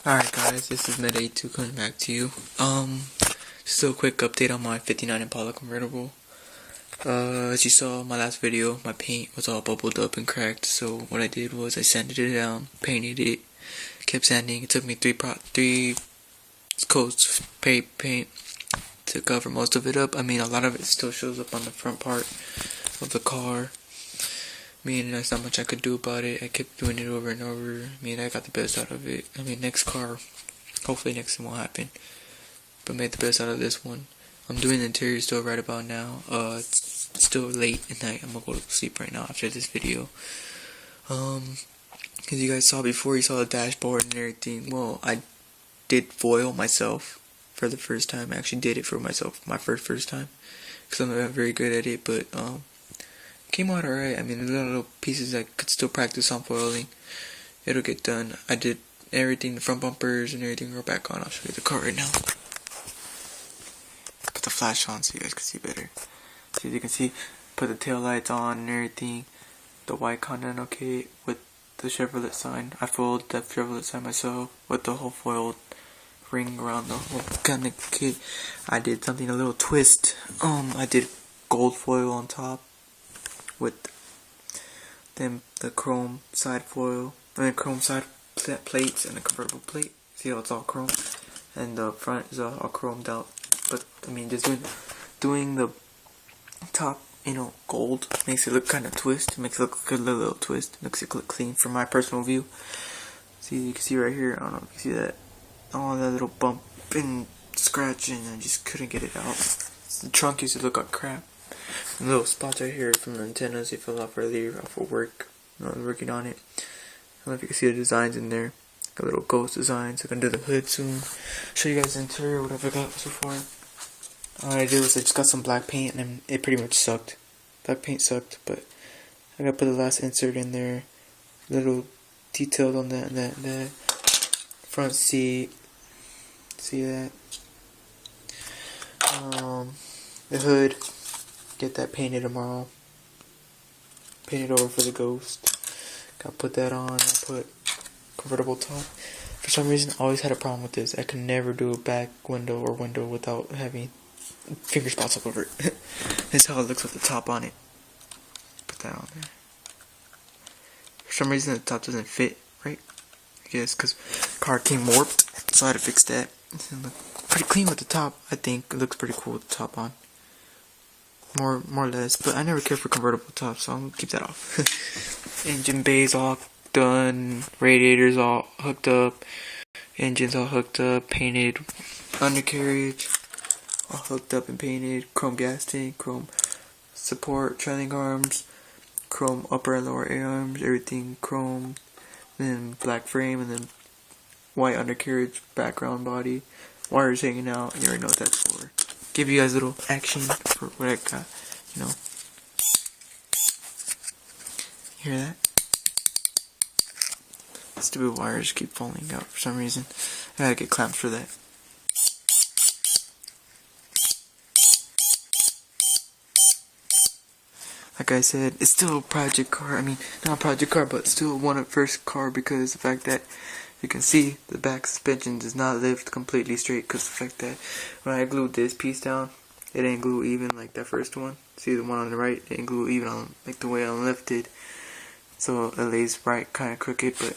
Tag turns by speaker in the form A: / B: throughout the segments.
A: Alright guys, this is Mid82 coming back to you. Just a quick update on my 59 Impala convertible. As you saw in my last video, my paint was all bubbled up and cracked, so what I did was I sanded it down, painted it, kept sanding. It took me three coats of paint to cover most of it up. I mean, a lot of it still shows up on the front part of the car. I mean, there's not much I could do about it. I kept doing it over and over. I mean, I got the best out of it. I mean, next car, hopefully next one won't happen. But made the best out of this one. I'm doing the interior still right about now. It's still late at night. I'm gonna go to sleep right now after this video. As you guys saw before, you saw the dashboard and everything. Well, I did foil myself for the first time. I actually did it for myself, my first time. Because I'm not very good at it, but, came out alright. I mean, there's a lot of little pieces I could still practice on foiling. It'll get done. I did everything, the front bumpers and everything, roll back on. I'll show you the car right now. Put the flash on so you guys can see better. So as you can see, put the tail lights on and everything. The white Continental kit with the Chevrolet sign. I foiled that Chevrolet sign myself with the whole foiled ring around the whole kind of kit. I did something, a little twist. I did gold foil on top with then the chrome side foil, and then chrome side plates and the convertible plate. See how it's all chrome, and the front is all chromed out. But I mean, just doing the top, gold makes it look kind of twist. Makes it look like a little twist. Makes it look clean from my personal view. See, you can see right here. I don't know if you see that. All that little bump and scratch, and I just couldn't get it out. The trunk used to look like crap. The little spots right here from the antennas, they fell off earlier off of work. I was working on it. I don't know if you can see the designs in there. Got little ghost designs. I'm gonna do the hood soon. Show you guys the interior, whatever I got so far. All I did was I just got some black paint, and it pretty much sucked. Black paint sucked, but I gotta put the last insert in there. Little detailed on that front seat. See that? The hood. Get that painted tomorrow. Paint it over for the ghost. Gotta put that on. I put convertible top. For some reason, I always had a problem with this. I could never do a back window or window without having finger spots all over it. This is how it looks with the top on it. Put that on there. For some reason, the top doesn't fit right. I guess because car came warped, so I had to fix that. It look pretty clean with the top. I think it looks pretty cool with the top on. More or less, but I never cared for convertible tops, so I'm gonna keep that off. Engine bay's all done, radiators all hooked up, engines all hooked up, painted, undercarriage all hooked up and painted, chrome gas tank, chrome support, trailing arms, chrome upper and lower arms, everything chrome, then black frame, and then white undercarriage, background body, wires hanging out. You already know what that's for. Give you guys a little action for what I got, Hear that? Stupid wires keep falling out for some reason. I gotta get clamps for that. Like I said, it's still a project car. I mean, not a project car, but still one of the first car, because the fact that you can see the back suspension does not lift completely straight, because the fact that when I glued this piece down, it didn't glue even like that first one. See the one on the right, it didn't glue even on like the way I lifted. So it lays right kind of crooked, but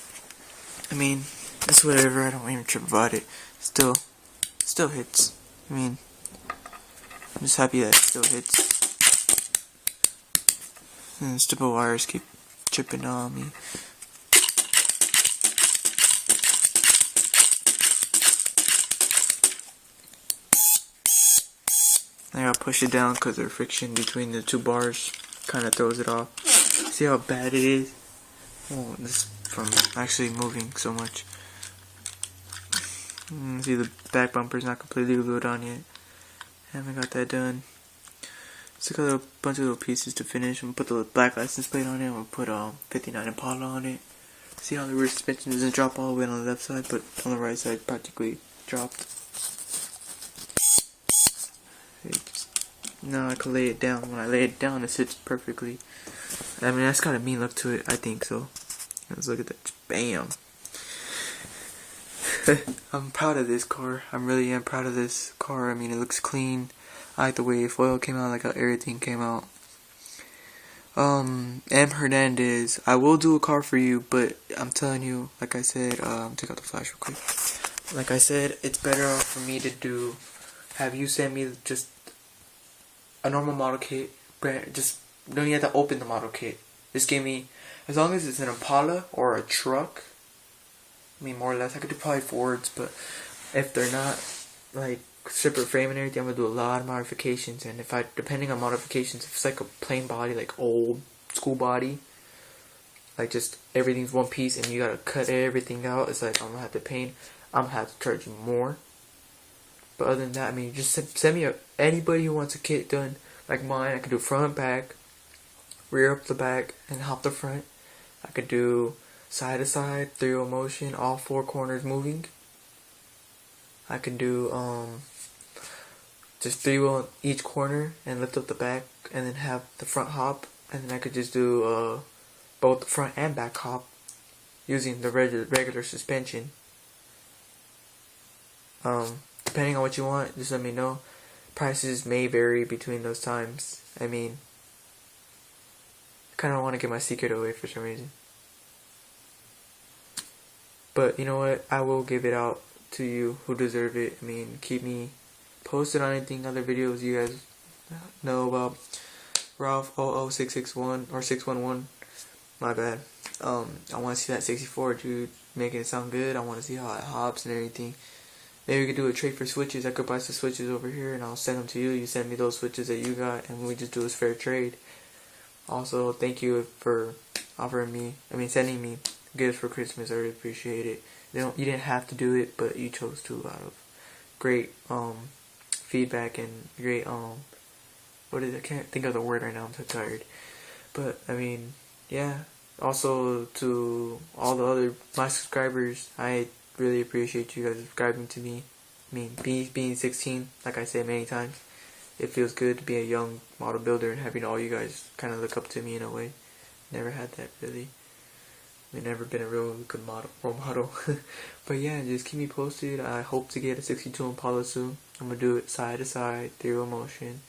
A: I mean, it's whatever. I don't even trip about it. Still hits. I mean, I'm just happy that it still hits. And the stupid wires keep chipping on me. I gotta push it down because the friction between the two bars kind of throws it off. See how bad it is? Oh, this is from actually moving so much. See, the back bumper's not completely glued on yet. Haven't got that done. Still got a bunch of little pieces to finish. I'm gonna put the black license plate on it. I'm gonna put 59 Impala on it. See how the rear suspension doesn't drop all the way on the left side, but on the right side practically dropped. Now I can lay it down. When I lay it down, it sits perfectly. I mean, that's got a mean look to it. I think so. Let's look at that. Bam. I'm proud of this car. I really am proud of this car. I mean, it looks clean. I like the way foil came out, like how everything came out. M. Hernandez, I will do a car for you, but I'm telling you, like I said, take out the flash real quick. Like I said, it's better off for me to have you send me just a normal model kit. Just don't even have to open the model kit. Just give me, as long as it's an Impala or a truck. I mean, more or less, I could do probably Fords, but if they're not like separate frame and everything, I'm gonna do a lot of modifications. And if depending on modifications, if it's like a plain body, like old school body, like just everything's one piece and you gotta cut everything out, it's like I'm gonna have to paint. I'm gonna have to charge you more. But other than that, I mean, just send me anybody who wants a kit done like mine. I could do front, back, rear up the back, and hop the front. I could do side to side, 3-wheel motion, all 4 corners moving. I could do just 3-wheel each corner and lift up the back, and then have the front hop, and then I could just do both the front and back hop using the regular suspension. Depending on what you want, just let me know. Prices may vary between those times. I mean, I kind of want to give my secret away for some reason. But you know what? I will give it out to you who deserve it. I mean, keep me posted on anything, other videos you guys know about. Ralph 00661 or 611. My bad. I want to see that 64, dude. Making it sound good. I want to see how it hops and everything. Maybe we could do a trade for switches. I could buy some switches over here and I'll send them to you. You send me those switches that you got and we just do a fair trade. Also, thank you for sending me gifts for Christmas. I really appreciate it. You didn't have to do it, but you chose to out of great feedback and great what is it? I can't think of the word right now. I'm so tired. But I mean, yeah. Also to all the my subscribers, I really appreciate you guys subscribing to me. I mean, being 16, like I said many times, it feels good to be a young model builder and having all you guys kind of look up to me in a way. Never had that really. I've never been a real good role model. But yeah, just keep me posted. I hope to get a 62 Impala soon. I'm gonna do it side to side, 3-wheel motion,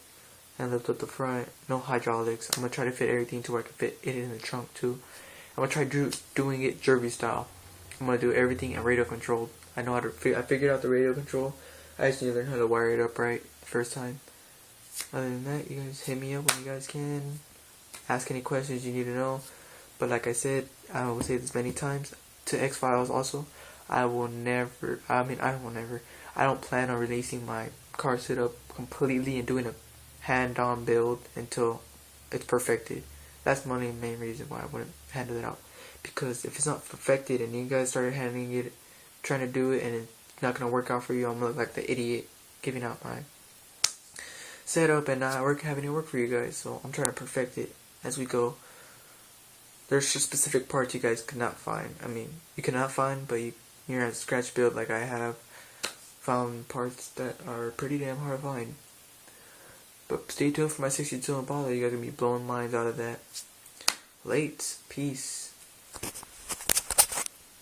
A: and lift up the front. No hydraulics. I'm gonna try to fit everything to where I can fit it in the trunk too. I'm gonna try doing it Derby style. I'm gonna do everything in radio controlled. I know how to. I figured out the radio control. I just need to learn how to wire it up right the first time. Other than that, you guys hit me up when you guys can. Ask any questions you need to know. But like I said, I will say this many times to X-Files also. I don't plan on releasing my car setup completely and doing a hand-on build until it's perfected. That's my main reason why I wouldn't handle it out. Because if it's not perfected and you guys started handling it, trying to do it, and it's not going to work out for you, I'm going to look like the idiot giving out my setup and not having it work for you guys. So I'm trying to perfect it as we go. There's just specific parts you guys cannot find. I mean, you cannot find, but you're at scratch build like I have found parts that are pretty damn hard to find. But stay tuned for my 62 Impala. You guys are going to be blowing minds out of that. Late. Peace.